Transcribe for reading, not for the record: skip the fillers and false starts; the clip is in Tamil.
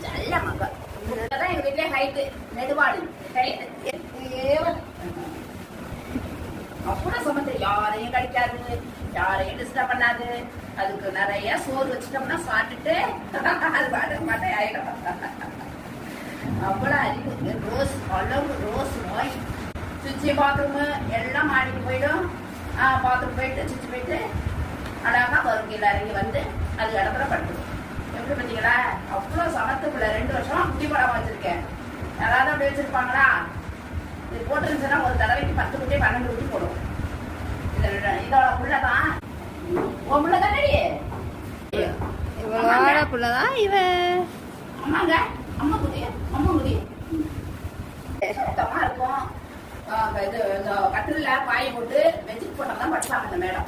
நல்ல மக தான் எங்க வீட்லயே ஹைட்டு நெடுவாடு அப்புறம் சமத்து யாரையும் கடிக்காது, யாரையும் டிஸ்டர்ப் பண்ணாது. அதுக்கு நிறைய சோறு வச்சுட்டோம்னா சாப்பிட்டுட்டு அது பாட்டு மாட்டே ஆயிடும். அவ்வளவு அறிவு. ரோஸ் அளவு ரோஸ் நோய். சுவிட்சு பாத்ரூமு எல்லாம் மாடிக்கு போயிடும். பாத்ரூம் போயிட்டு சுவிட்சு போயிட்டு அழகா வரும். கீழே இறங்கி வந்து அது இடத்துல படுத்துடும். எப்படி பார்த்தீங்களா? அவ்வளோ சமத்துக்குள்ள 2 வருஷமா குட்டி படம் வச்சிருக்கேன். யாராவது அப்படி வச்சிருப்பாங்களா? இது போட்டுருந்துச்சுன்னா ஒரு தடவைக்கு 10 குட்டி 12 குட்டி போடும். இதோட புள்ளதான் உன் புள்ள தானடி? இவளோட புள்ளதான் இவன். ஆமாங்க, அம்மா குட்டி சுத்தமா இருக்கும். இது கட்டில பாயை போட்டு வச்சுட்டு போட்டோம்தான் படுப்பாங்க இந்த மேடம்.